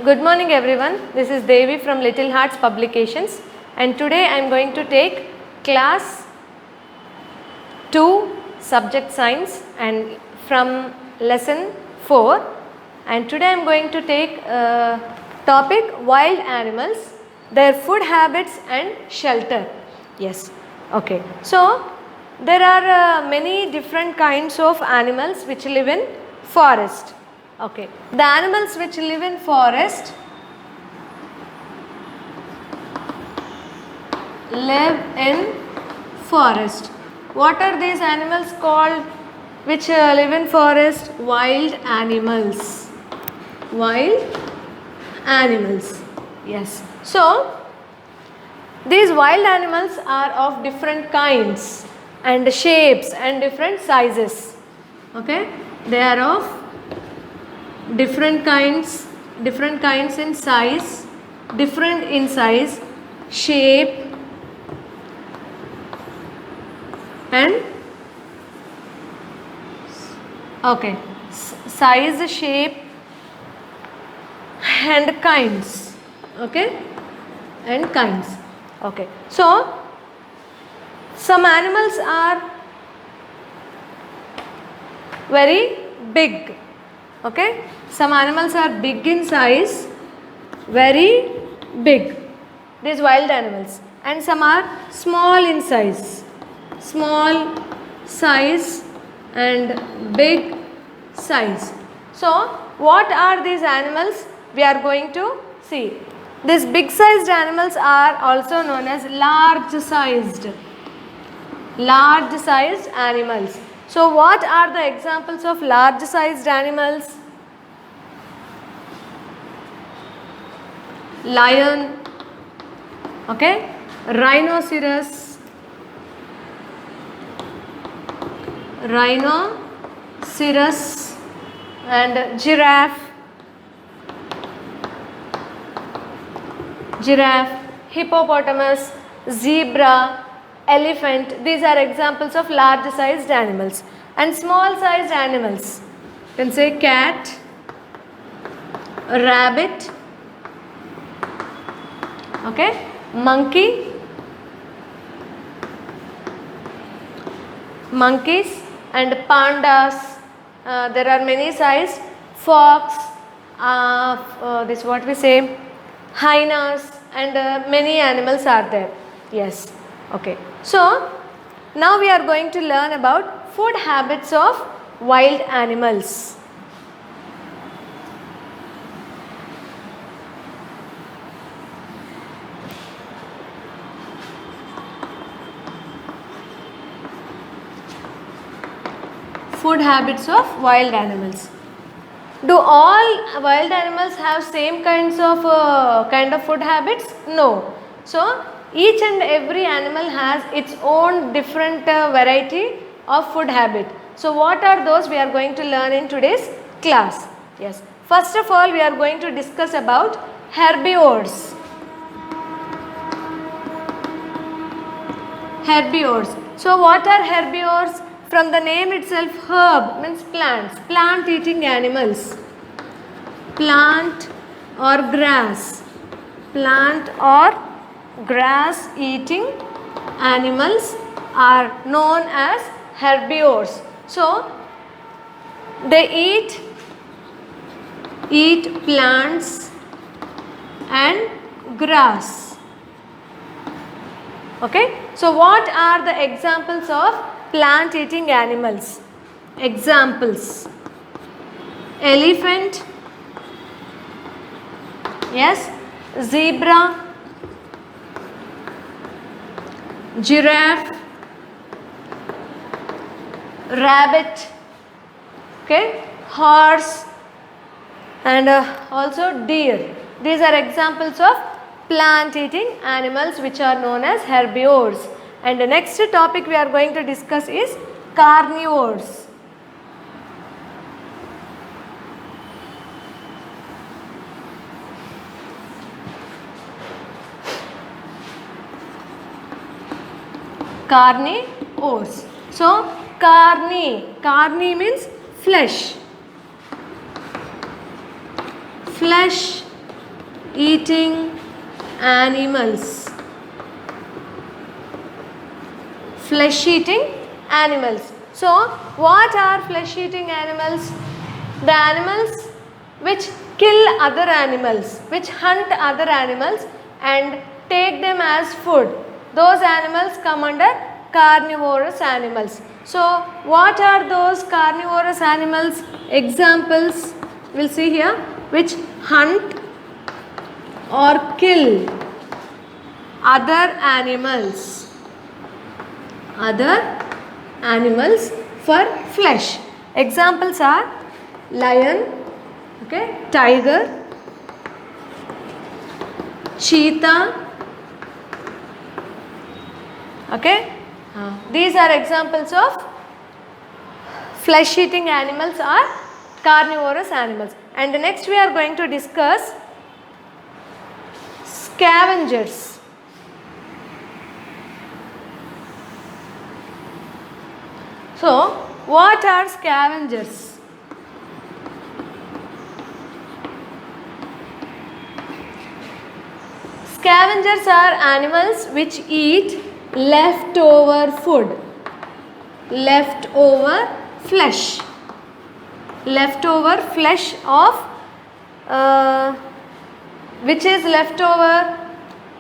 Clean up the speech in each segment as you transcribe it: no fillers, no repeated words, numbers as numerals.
Good morning everyone. This is Devi from Little Hearts Publications and today I am going to take class 2 subject science and from lesson 4, and today I am going to take topic wild animals, their food habits and shelter. Yes. Okay. So there are many different kinds of animals which live in forest. Okay. The animals which live in forest live in forest. What are these animals called which live in forest? Wild animals. Wild animals. Yes. So these wild animals are of different kinds and shapes and different sizes. Okay. They are of different kinds in size, different in size, shape and size, shape and kinds. Okay, and kinds. Okay, so some animals are very big. Okay, some animals are big in size, very big, these wild animals, and some are small in size, and big size. So what are these animals? We are going to see. These big sized animals are also known as large sized animals. So what are the examples of large sized animals? Lion, okay, rhinoceros, and giraffe, hippopotamus, zebra, elephant. These are examples of large sized animals. And small sized animals, you can say cat, rabbit, okay, monkeys and pandas. There are many sized fox, this what we say, hyenas, and many animals are there. Yes. Okay. So now we are going to learn about food habits of wild animals. Food habits of wild animals. Do all wild animals have same kind of food habits? No. So each and every animal has its own different variety of food habit. So what are those? We are going to learn in today's class. Yes. First of all, we are going to discuss about herbivores. So what are herbivores? From the name itself, herb means plants, plant eating animals. Plant or grass eating animals are known as herbivores. So they eat plants and grass. Okay. So what are the examples of plant eating animals? Examples: elephant, yes, zebra, giraffe, rabbit, okay, horse, and also deer. These are examples of plant eating animals which are known as herbivores. And the next topic we are going to discuss is carnivores. Carnivores. So carne means flesh. Flesh eating animals. Flesh eating animals. So what are flesh eating animals? The animals which kill other animals, which hunt other animals and take them as food. Those animals come under carnivorous animals. So what are those carnivorous animals? Examples we will see here, which hunt or kill other animals for flesh. Examples are lion, okay, tiger, cheetah, okay. These are examples of flesh eating animals or carnivorous animals. And next we are going to discuss scavengers. So what are scavengers? Scavengers are animals which eat leftover food, leftover flesh of which is leftover.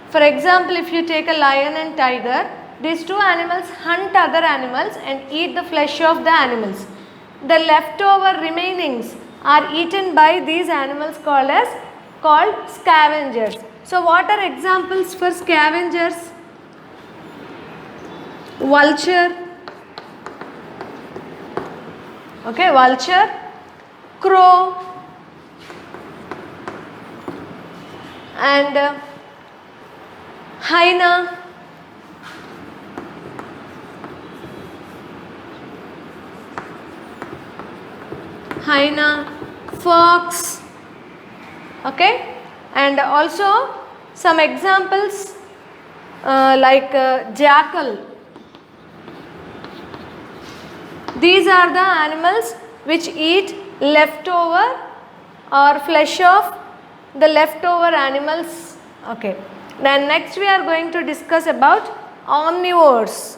For example, if you take a lion and tiger, these two animals hunt other animals and eat the flesh of the animals. The leftover remainings are eaten by these animals called scavengers. So what are examples for scavengers? Vulture, okay, vulture, crow, and hyena, fox, okay, and also some examples like jackal. These are the animals which eat leftover or flesh of the leftover animals. Okay. Then next we are going to discuss about omnivores.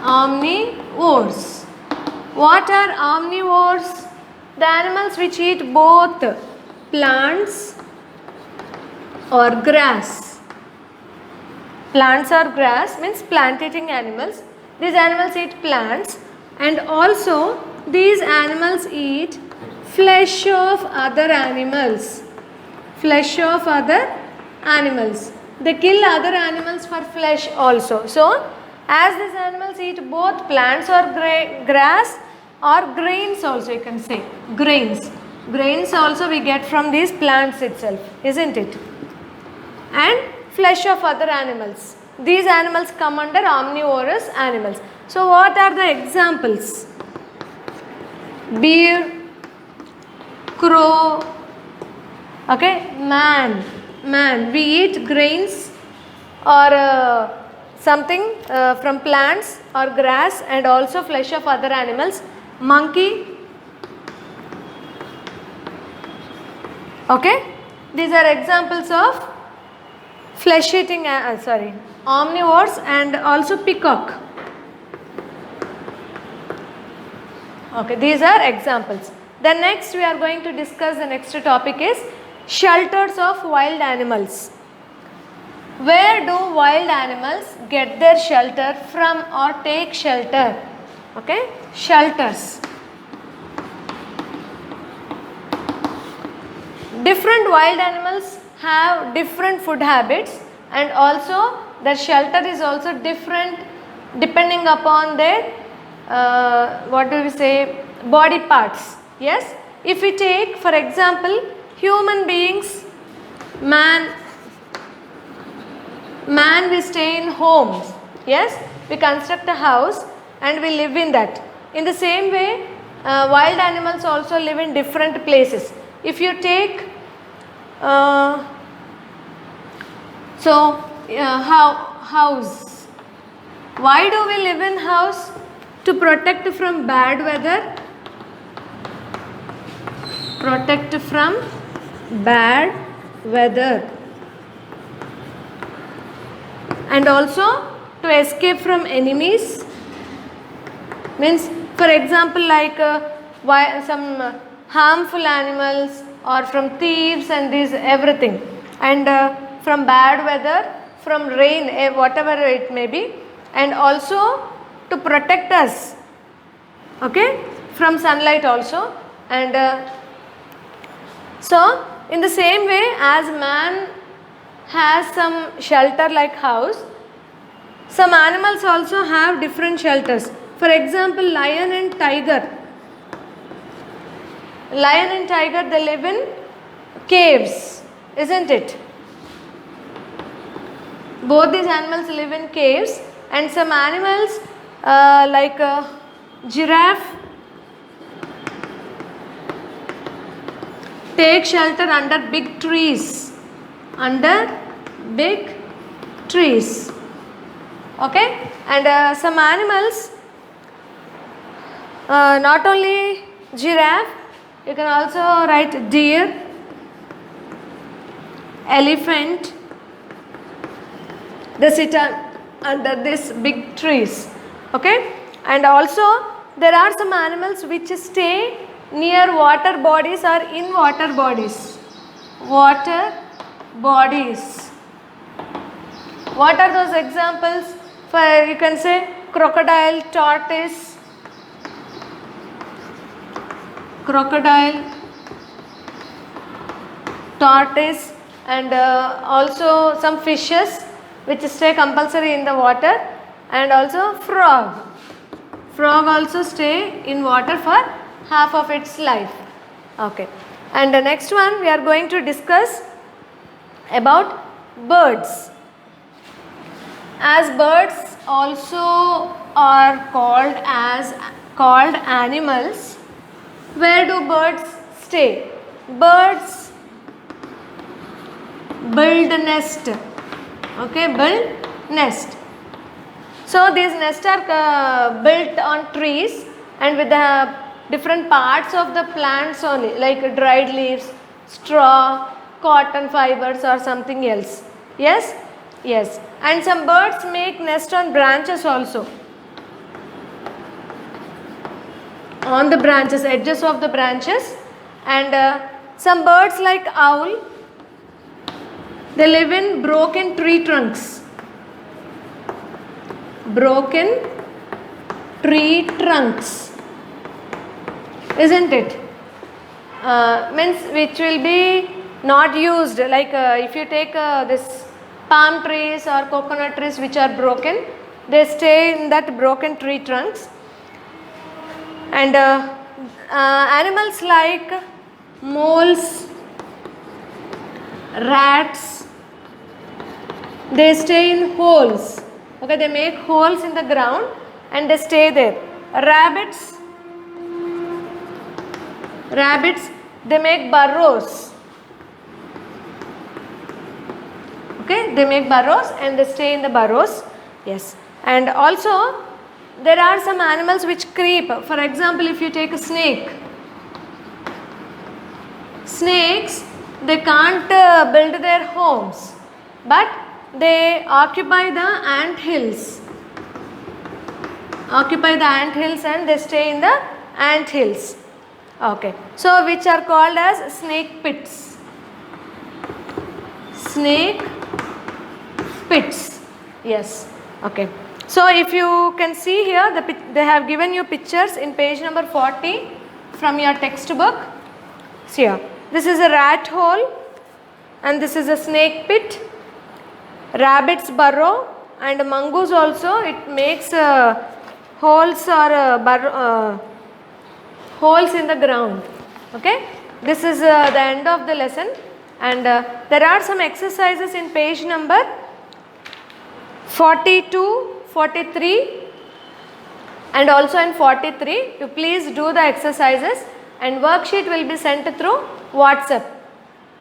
Omnivores. What are omnivores? The animals which eat both plants or grass. Plants or grass means plant eating animals. These animals eat plants, and also these animals eat flesh of other animals. Flesh of other animals. They kill other animals for flesh also. So as these animals eat both plants or grass or grains also, you can say grains. Grains also we get from these plants itself, isn't it? And flesh of other animals. These animals come under omnivorous animals. So what are the examples? Bear, crow, okay, man. We eat grains or something from plants or grass and also flesh of other animals. Monkey, okay. These are examples of flesh eating omnivores, and also peacock. Okay, these are examples. Then next we are going to discuss, the next topic is shelters of wild animals. Where do wild animals get their shelter from or take shelter? Okay, shelters. Different wild animals have different food habits, and also their shelter is also different depending upon their body parts. Yes, if we take for example human beings, man we stay in homes. Yes, we construct a house and we live in that. In the same way wild animals also live in different places. If you take house, Why do we live in house? To protect from bad weather. Protect from bad weather. And also to escape from enemies. Means, for example, like some harmful animals, or from thieves and these everything, and from bad weather, from rain, whatever it may be, and also to protect us, okay, from sunlight also. And so in the same way as man has some shelter like house, some animals also have different shelters. For example, lion and tiger. Lion and tiger, they live in caves, isn't it? Both these animals live in caves, and some animals like giraffe take shelter under big trees. Under big trees. Okay, and some animals, not only giraffe, you can also write deer, elephant, they sit under these big trees. Okay, and also there are some animals which stay near water bodies or in water bodies. Water bodies. What are those examples? For you can say crocodile, tortoise, and also some fishes which stay compulsory in the water, and also frog. Frog also stay in water for half of its life. Okay, and the next one we are going to discuss about birds. As birds also are called animals, where do birds stay? Birds build a nest. Okay, build nest. So these nests are built on trees and with the different parts of the plants only, like dried leaves, straw, cotton fibers or something else. Yes? Yes. And some birds make nest on branches also. On the branches, edges of the branches. And some birds like owl, they live in broken tree trunks. Broken tree trunks, isn't it? Means which will be not used, like if you take this palm trees or coconut trees which are broken, they stay in that broken tree trunks. And animals like moles, rats, they stay in holes. Okay, they make holes in the ground and they stay there. Rabbits, they make burrows. Okay, they make burrows and they stay in the burrows. Yes, and also there are some animals which creep. For example, if you take a snake, snakes, they can't build their homes, but they occupy the ant hills. And they stay in the ant hills. Okay, so which are called as snake pits. Snake pits. Yes. Okay. So if you can see here, they have given you pictures in page number 40 from your textbook. See here. This is a rat hole and this is a snake pit. Rabbit's burrow, and mongoose also, it makes holes or holes in the ground. Okay, this is the end of the lesson, and there are some exercises in page number 42, 43 and also in 43. You please do the exercises, and worksheet will be sent through WhatsApp.